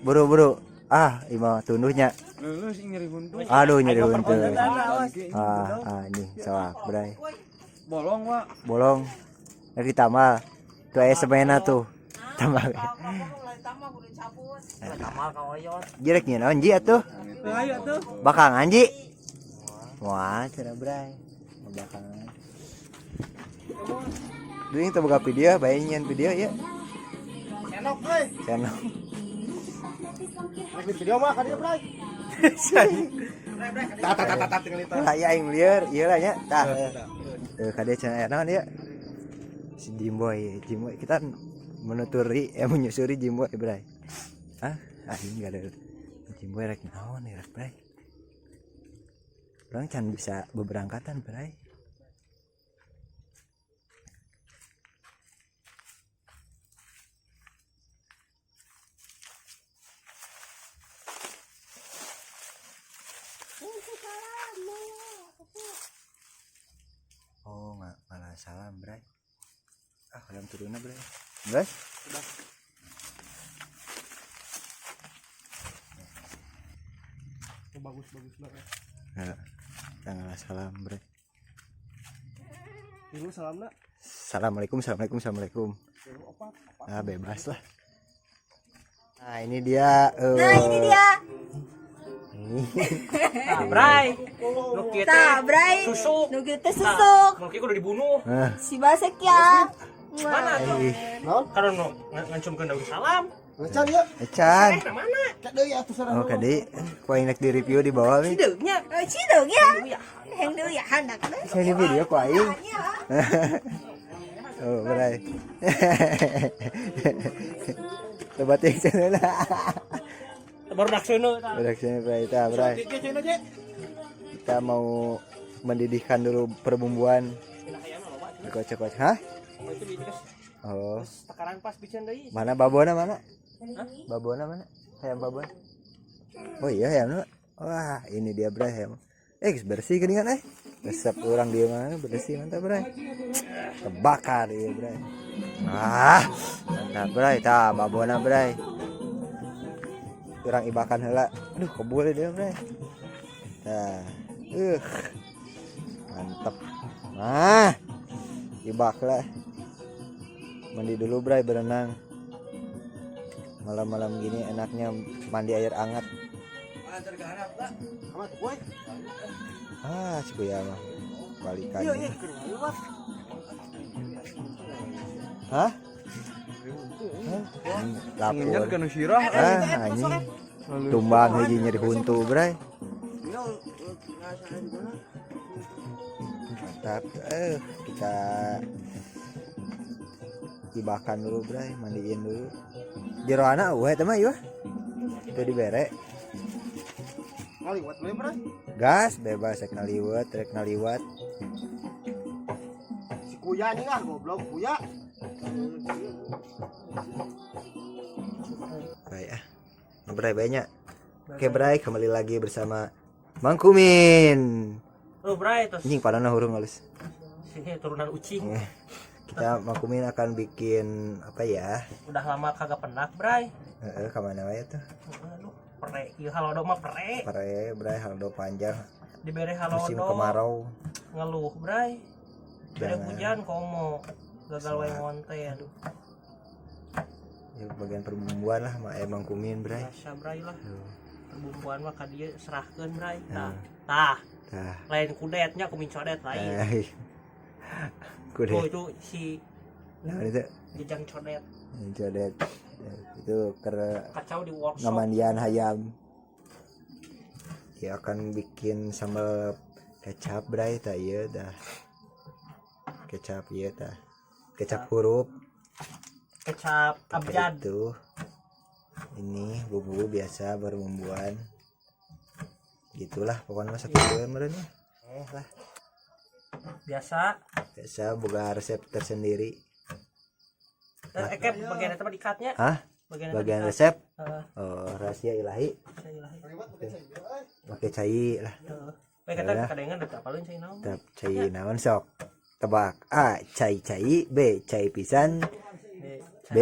Buru-buru. Imah tunduhnya. Aduh nyeri buntu. Ini sawah, Bray. Bolong, Pak. Bolong. Dari tamal. Tuh aya semena tuh. Tamal. Tamal ka oyot. Jirek nya naon ji atuh? Ayo tuh. Bakangan ji. Wah, cara Bray. Bakangan. Duing teu boga video, bae nyian video ya. Senok, Bray. Senok. Video mah ka dieu, Bray. Tata tinggal itu. Aya aing lieur, ieu lah nya. Tah. Ka dieu cenah naon ieu? Si Jimboy kita menyusuri Jimboy, Bray. Ini enggak ada Jimboy rek naon ya, Bray. Orang can bisa beberangkatan, Bray. Oh, malah salam, Bray. Kadang turunnya, Bray. Bray? Sudah. Bagus banget. Janganlah salam, Bray. Ibu salam nak. Assalamualaikum. Bebas lah. Nah, ini dia. Bray. Bray. Susuk. Nu kieu teh susuk. Mungkin udah dibunuh. Si Basek ya. Mana tuh? Karena ngancumkeun daun salam. Ecan ya. Ecan. Mana? Cak deui atuh sareng. Oh, kadi. Ku aing di review di bawah nih. Cideugnya. Cideug ya. Heng deui ya handak. Saya di video ku aing. Oh, Bray. Coba ting cenah. Baru dakseuna. Redaksinya Bray, Bray. Kita mau mendidihkan dulu perbumbuan. Dikocok-kocok. Hah? Oh. Takaran pas bican deui. Mana babona mana? Babona mana? Hayam babon. Oh iya hayam. Wah, ini dia Bray hayam. Bersih geuningan Resep orang dia mana bersih mantap Bray. Kebakar ya Bray. Mantap Bray. Tah babona Bray. Kurang ibakan heula. Aduh, kebul dia, Bray. Nah. Mantap. Ibak lah. Mandi dulu, Bray, berenang. Malam-malam gini enaknya mandi air hangat. Si Buya mah balikan. Hah? Lapor Kan sirah. anjing tumbang hiji nyeri huntu Bray. Mantap. Kita ibakan dulu Bray, mandiin dulu jeroana we teh mah ieu itu dibere Ngaliwat we Bray. gas bebas rek ngaliwat Si Kuya nih lah goblok Kuya. Bray banyak. Oke Bray, kembali lagi bersama Mang Kumin. Bray terus. Anjing padahal hurung halus. Sini turunan ucing. Kita Mang Kumin akan bikin apa ya? Udah lama kagak penak, Bray. Kemana wae tuh? Aduh, pere. Ieu halodo mah pere. Pare, Bray, haldo panjang. Dibere halodo. Musim kemarau. Ngeluh, Bray. Bere Jangan. hujan komo. Gagal wae ngonten. Ya, bagian perbumbuan lah Mang Kumin Bray. Biasa Bray lah. Perbumbuan mah ka dieu serahkeun Bray. Nah. Tah. Tah. Lain kudetnya kumin codet lain. Kudet. Oh itu si Nah, itu jejang codet. codet. Itu Kacau di workshop. ngamandian hayam. Ya akan bikin sambal kecap Bray tah ieu dah. Kecap ieu tah. Kecap huruf. Kecap abjad. Itu ini bumbu biasa berbumbuan gitulah pokoknya masak gitu meureun mah. Lah Biasa. biasa boga resep tersendiri. Dan bagian eta mah dikatnya. Hah? Bagian Bagian resep Heeh. rahasia ilahi pakai cai lah. Bae kata kadengan da apalun cai naon. Tep cai naon sok tebak. A cai B cai pisan B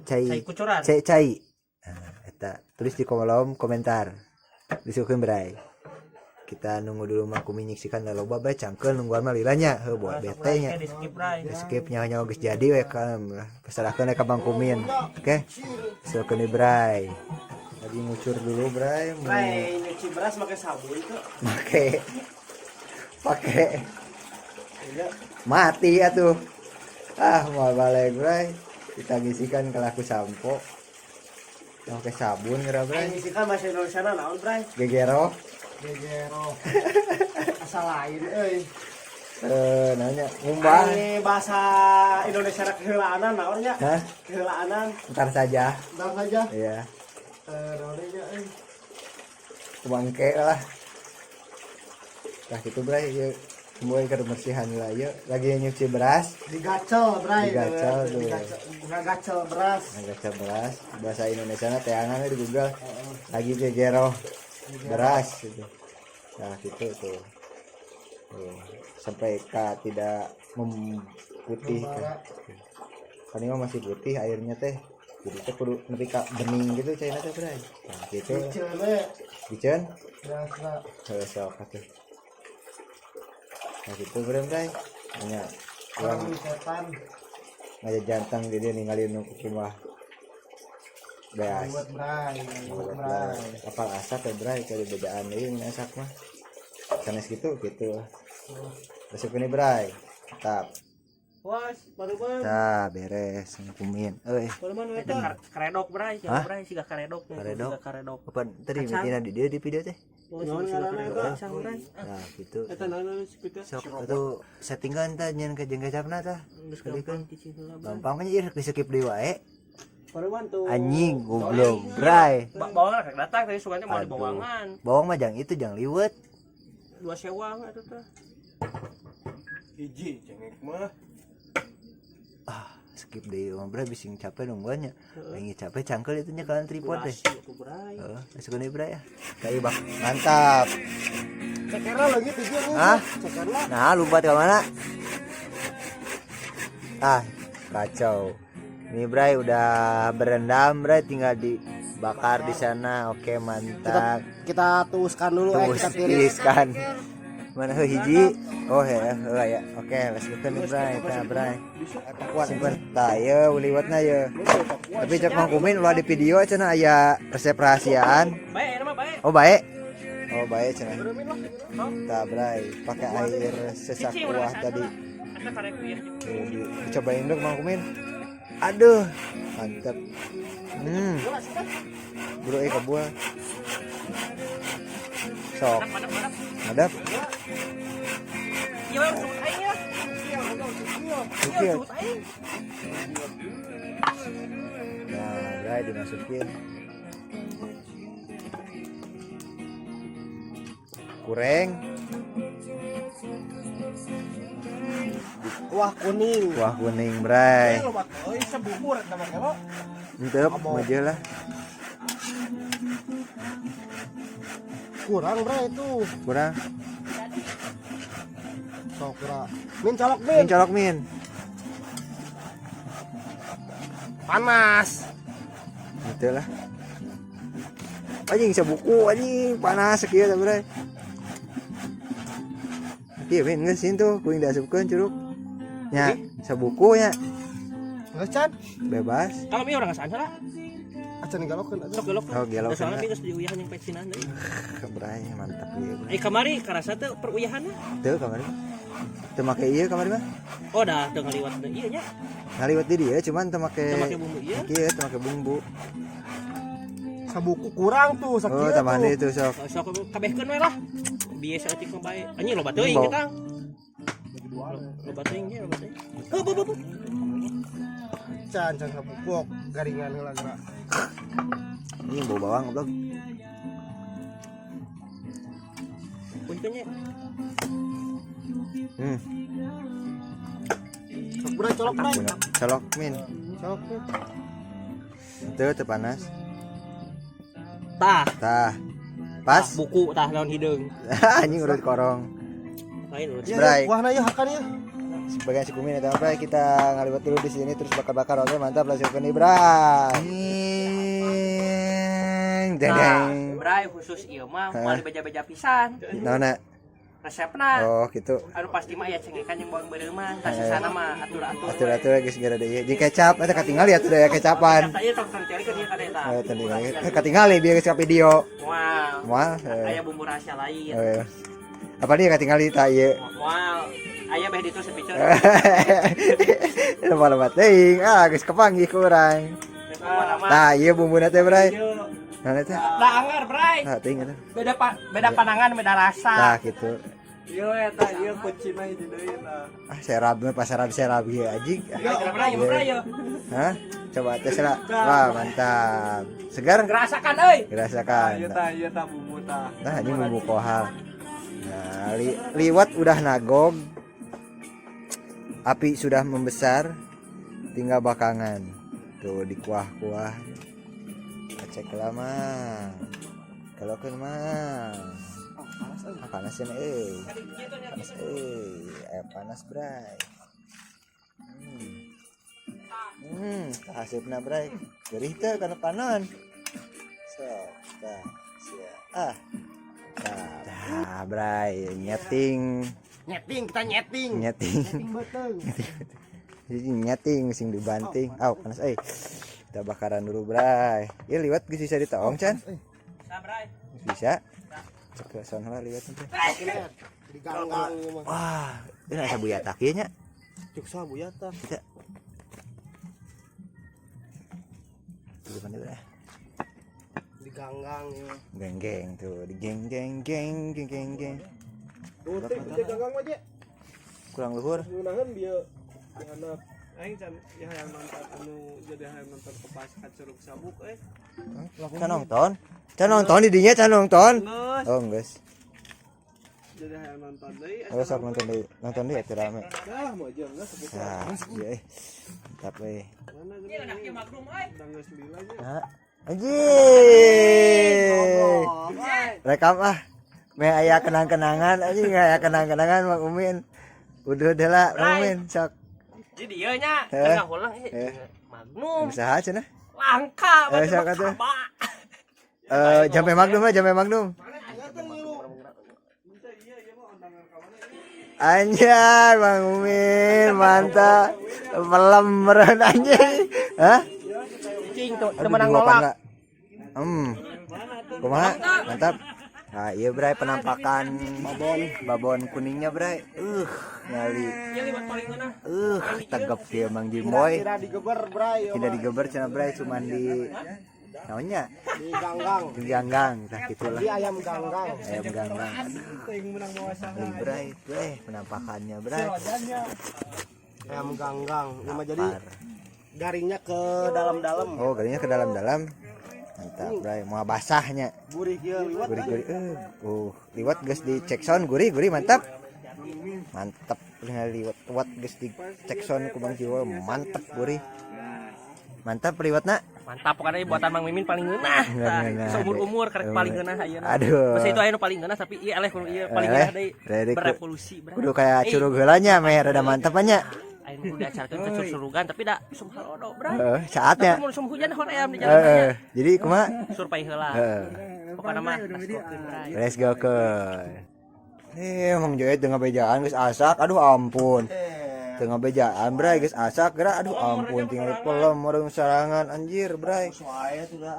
cai kucuran. C cai. Nah, eta tulis di kolom komentar disukeun bray. Kita nunggu dulu mah kumi nyiksikan da loba bae cangkeun nungguan mah lilanya heuh buat bete nya. Di skip ray. Skip nyawa geus jadi we kan pasarahkeun ka Bang Kumin. Oke. Disukeun di bray. Lagi ngucur dulu bray. Ray nyuci beras pakai sabun itu. Pakai mati atuh. Mau balik bray. Kita gisikan ke laku sampo. Pakai sabun geura bray. Ngisikan bahasa Indonesia naon bray? Gegero. Asal lain euy. Nanya ngumbah. Ini bahasa Indonesia keheulaan naon nya? Hah? Keheulaan. Ntar saja. Ntar saja. Iya. Naon nya euy. Bangke lah. Nah gitu bray, yuk mulai ke bersihan lah yuk. Lagi nyuci beras. Digacel, bray. Digacel tuh. Ngagacel beras. Ngagacel beras. Bahasa Indonesia na teangan di Google. Lagi gegero beras gitu. Nah gitu tuh. Sampai tidak memutih kan. Kan ini masih putih airnya teh. Jadi teh kudu nepi ka bening gitu caina teh bray. Nah gitu. Biceun. Biasa. Sok atuh. Nah gitu bray. Hanya Orang setan. ngajak jantang di dia ninggalin nu kumah. Beas. Buat bray. Buat bray. Kapal asap ya bray kalau bedaan deui mun asak mah. Sanes gitu. Masuk ini bray. Tap. Was, baru-baru. Tah beres Kumin. Euy. Baru-baru eta karedok bray, Hah? bray siga karedok. Karedok? Siga karedok. Apa tadi bikin di dia di video teh? Naon ngaranna eta? Kacang bray. Nah gitu. Eta naon speaker? Sok atuh settingan tah nyen ka jeung gacapna tah. Geus gampang cicing heula bray. Gampang mah ieu di skip deui wae. Baru-baru tuh. Anjing goblok bray. Bawang rek datang tadi sukanya mau Aduh. dibawangan. Bawang mah jang itu jang liwet. 2 sewang eta teh. Hiji cengek mah. Skip deui mah bray bising capek nungguannya. Lagi capek cangkel itu nya kan tripod teh. Itu bray. Masuk deui bray ya. Kai bak. Mantap. Cekerna lagi tujuh nih. Hah? Cekerna. Nah, lompat ke mana? Kacau. Ini bray udah berendam bray tinggal dibakar di sana. Oke, mantap. Kita tuuskan dulu kita tiris. Tiriskan. Mana hiji? Oh ya. Oke, let's go nih bray. Tah bray. Simpen tah ye liwatna ye. Tapi cek Mang Kumin ulah di video cenah aya resep rahasiaan. Bae eta mah bae. Oh, baik. Oh, baik cenah. Tah bray, pakai air sesak kuah tadi. Eta karek ya. Dicobain dong Mang Kumin. Aduh, mantap. Bro ke buah. Sok. Madap. Madap. Iya, bang, sebut aing ya. Kikil. Sebut aing. Nah, bray dimasukin. Kureng. Wah kuning. Kuah kuning, bray. Oh, sebukur eta mah kelo. Mantep, maju lah. Kurang bray itu. Kurang. Sok kurang. Min colok Min min. colok min. Panas. Gitu lah. Anjing sabuku anjing panas kieu tah bray. Ieu min geus tuh kuing diasupkeun curug. Nya, sabuku nya Geus can. bebas. Kalau mi orang ngasaan lah. Acan galokeun Sok gelok. Oh, gelok. Soalnya mi geus diuyah jeung pecinan deui. Bray mantap ieu bray. Kamari karasa teh peruyahanna. Teu kamari. Teu make ieu kamari mah. Oh, dah teu ngaliwat ieu nya. Ngaliwat di dia cuman teu make. Teu make bumbu ieu. Ieu teu make bumbu. Sabuku kurang tuh sakieu. Oh, tambahan deui tuh sok. Sok kabehkeun we lah. Biasa eutik mah bae. Anjing loba teuing Bau. kita. Loba teuing ge, loba teuing. Oh, bu. Can sabukuk garingan heula geura. Ini bau bawang goblok. Punten nya. Sok bray colok bray. Colok min. Colok. Itu panas. Tah, Tah. Pas. buku tah naon hideung. Anjing urut korong. Lain urut. Bray. Wah na ya hakan ya. Sebagai si kumin eta bray kita ngaliwat dulu di sini terus bakar-bakar oke mantap lanjutkan nih bray. Deng Nah, deng. Bray khusus ieu mah moal beja-beja pisan. Naona? Resepna. Oh gitu. Anu pasti mah aya cengekan yang bawang beureu mah, tah sisana mah atur-atur. Atur-atur geus gara deui. Jeung kecap eta katingal ya teh kecapan. Ieu tong teli ka dieu ka eta. Tadi katingal biar geus ka video. Wow. Moal. Aya bumbu rahasia lain. Apa dia katingal ta ieu? Wow. Aya beh ditu sepiceur. Lama-lama teuing. Geus kepanggih ku urang. Tah ieu bumbuna teh bray. Nah teh. Da anggar, Bray. Tah teuing eta. Beda pandangan, beda rasa. Tah gitu. Ieu eta ieu kunci mah di deui tah. Serab mah pasaran serab ieu anjing. Bray, Bray. Hah? Coba tes lah. Wah, mantap. Segar Ngerasakan euy. dirasakan. Ieu tah bumbu tah. Nah, ini bumbu kohal. Nah, liwat udah nagog. Api sudah membesar. Tinggal belakangan. Tuh dikuah-kuah. Cek lama. Kalau kan mah. Panas ya panas panas bray. Hasipna bray. Gerih teh kana panon. So, tah sia. Tah bray nyeting. Nyeting, kita nyeting. Nyeting. Betul. Jadi nyeting sing dibanting. Panas kita bakaran dulu bray. Ieu liwat geus bisa ditaong can? Nah, Bray. Bisa. Cek ke sono liwat teh. Di ganggang ieu mah. Wah, ini asa buyatak ieu nya. Cuk sabu ya tah. Kita. Di mana bray? Di ganggang ieu. Geng-geng tuh, di geng. Tuh teh ganggang aja. Kurang luhur. Ngeunaheun bieu anak aing can yang nonton anu jadi hayang nonton kepasan Curug Sabuk Can nonton di dinya can nonton. Geus. Oh, geus. Jadi hayang nonton deui. Sok nonton deui atuh rame. Dah mau jeung geus sebut. Nah, iya mantap Mana Ieu anaknya maklum euy. udah geus lila aja. Nah, anjing. Rekam me aya kenang-kenangan anjing aya kenang-kenangan Mang Umin. Udah lah Mang Umin sok. Jadi ieu nya tengah ulang Magnum. Usaha cenah. Langka Sok atuh. Jampe Magnum. Anjay Mang Umin mantap. Pelem meureun anjing. Hah? Cing tuh menang nolak. Kumaha? Mantap. Nah, iya bray penampakan babon kuningnya bray. Ngali. Ieu liwat paling geunah. Tegep dia Mang Jimboy. Tidak digeber bray. Tidak digeber cenah bray cuman di naonnya? Di ganggang. Di ganggang tah kitulah. Di ayam ganggang. Ayam ganggang. Teuing menang mawasah. Bray, penampakannya bray. Ayam ganggang. Ini mah jadi Par. garingnya ke dalam-dalam. Oh, garingnya ke dalam-dalam. Mantap bray, mau basahnya. Gurih ieu liwat. Gurih. Liwat geus dicek sound gurih mantap. Mantap liwat geus dicek sound ku Bang Jiwo mantap gurih. Mantap liwatna. Mantap pokoknya buatan Mang Mimin paling geunah. Seumur-umur karek paling geunah ayeuna. Aduh. Masa itu aya nu paling geunah tapi ieu eleh paling geunah deui. Berevolusi bray. Kudu kayak curug heula nya meh rada mantep nya. Aing udah acarkeun ke surugan tapi da sum halodo bray. Saatnya. Mun sum hujan hor ayam di jalan. Jadi kumaha? Surpai heula. Pokona mah bray. Let's go ke. Emang joet teu ngabejaan geus asak. Aduh ampun. Teu ngabejaan bray geus asak geura aduh ampun tinggal pelem meureun sarangan anjir bray.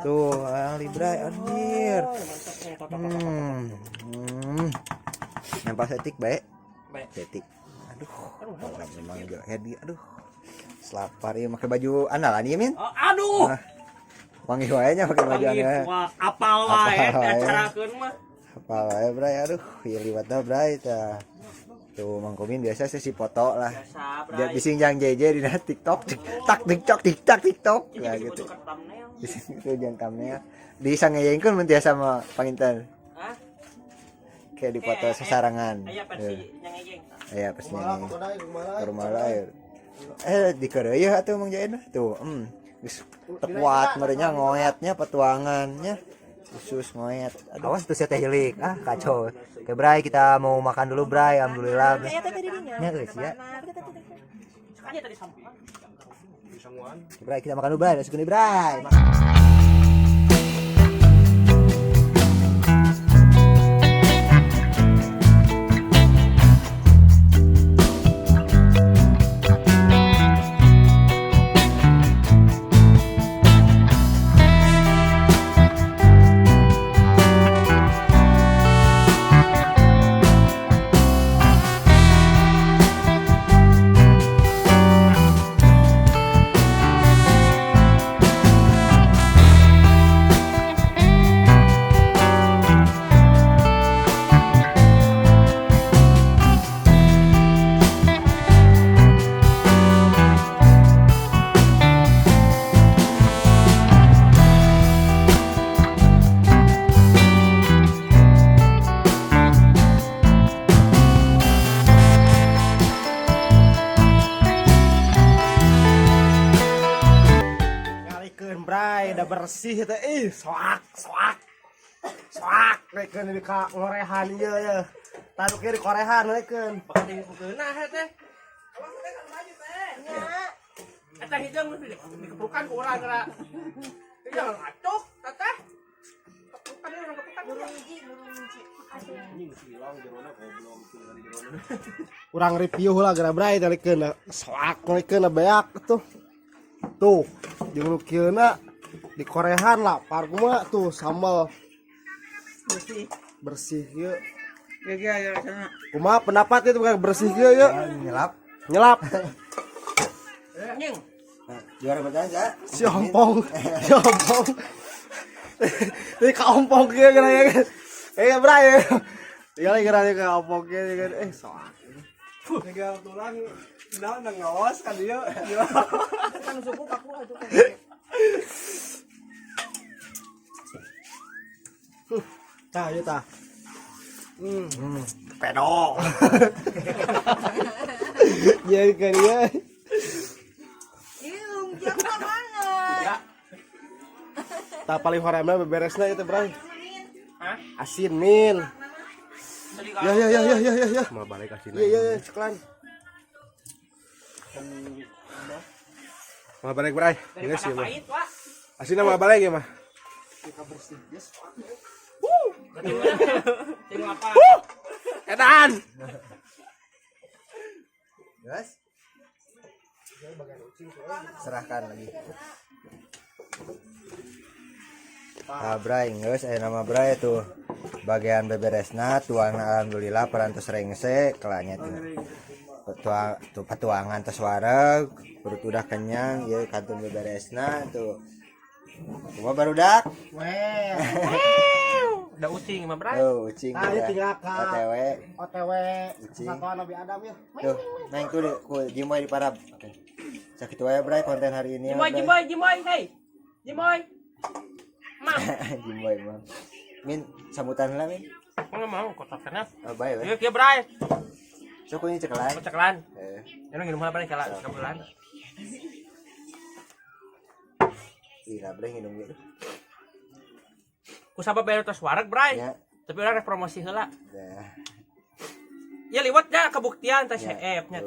Tuh, ali bray anjir. Nampak setik bae. Setik. Aduh. Memang juga heady aduh. Selapar ieu make baju andalan ieu Min. Aduh. Wangi wae nya make baju andalan. Apal wae acarakeun mah. Apal wae bray aduh ieu liwatna bray tah. Tuh Mang Komin biasa sesi foto lah. Dia bising jang JJ di TikTok. TikTok ya gitu. Bising itu jang thumbnail. Di sangeyeungkeun mun tiasa mah panginten. Hah? kayak di foto sesarangan. Aya versi nyengeng. Aya pesnya. Kumaha Ke rumah lain. Di kereueuh atuh Mang Jaena tuh. Geus tekuat merenya ngoyatnya petuangannya. Khusus ngoyat. Awas tuh teh hilik. Kacau. Oke, Bray, kita mau makan dulu, Bray. Alhamdulillah. Aya teh tadi dinya. Ya, geus ya. Sekali tadi sampah. Oke, Bray, kita makan dulu, Bray. Langsung nih, Bray. Bray, udah bersih teh. Soak. Nekeun di ka ngorehan ieu ya. Tadu ke di korehan nekeun. Pakai bukeuna teh. Eta hideung dikepukan ku urang geura. Jangan acok, teteh. Kepukan urang kepukan. Urang review lah gara Bray dalikeun soak nekeun beak tuh. Tuh, jeung nu kieuna di korehan lah parkuma tuh sambal bersih ieu. Ya sana. Kumaha pendapat itu bersih ieu ya? Nyelap. Nyeng. Juara bertahan, ya. Si ompong. Ini ka ompong kieu gara ya. Bray. Tinggal gara ka ompong kieu kan soak. Tinggal tulang ngawas kan dia. Kan suku kaku atuh. Tah, ieu tah. Pedok. Jadi kan dia. Iung, siapa mana? Tah paling horeamna beberesna ieu teh, Bray. Hah? Asin min. Ya. Mau balik asin. Iya, sekalian. Mau balik Bray. Ini sih mah. Pahit, Wak. Asinna mau balik ya mah. Ting apa? Edan. Guys. Serahkan lagi. Bray, geus aya nama Bray tuh. Bagian beberesna tuangna alhamdulillah parantos rengse kelanya tuh petuangan tos wareg perut udah kenyang ya kantun beberesna tuh cuma barudak Udah ucing mah, Bray. tuh ucing Tah ieu tinggal ka OTW Ucing. Satuan Nabi Adam ya. tuh neng tuh ku Jimoy di parab oke sakitu wae Bray konten hari ini Jimoy, hey. Jimoy. Mam. Jimoy Mang Min sambutan lah Min Enggak mau kotaknya. bae we Iya, Bray. sok ini cekelan Ceklan. Ini nginum apa nih kala kebetulan. iya Bray nginum gitu Ku sabab bayar tos wareg, Bray. ya Tapi urang rek promosi heula. dah Ya liwatnya kebuktian teh CF nya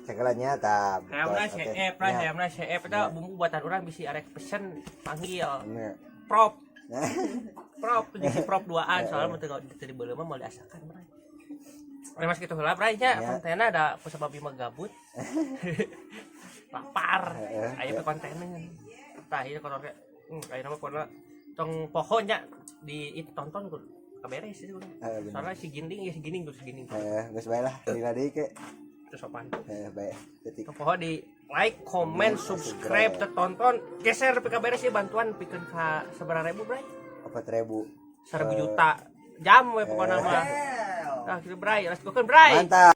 cekelannya ta Hayamna CF, Bray, hayamna CF eta bumbu buatan urang bisi arek pesen panggil. Nya. Prop. Prop jadi prop 2an soalnya mun teu dibeuleuh mah mau diasakan, Bray. Ora mas kitu heula, Bray nya kontenna ada kusabab mah gabut. Lapar. Aya pe kontenna. Tah ieu kotor ge. Ayeuna mah pokona tong pohonnya ditonton ku kaberes itu. Soalnya si ginding tuh segini. Geus bae lah dina deui ke Terus sopan. bae detik Tong poho di like, comment, subscribe, tonton, geser pe kaberes ieu bantuan pikeun ka sabaraha ribu, Bray? 4.000 1.000 juta jam we pokona mah. Nah, kitu Bray, let's go kan Bray. mantap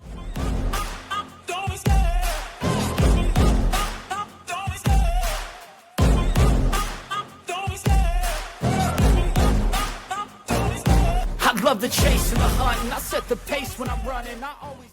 love the chase and the hunt and I set the pace when I'm running. I always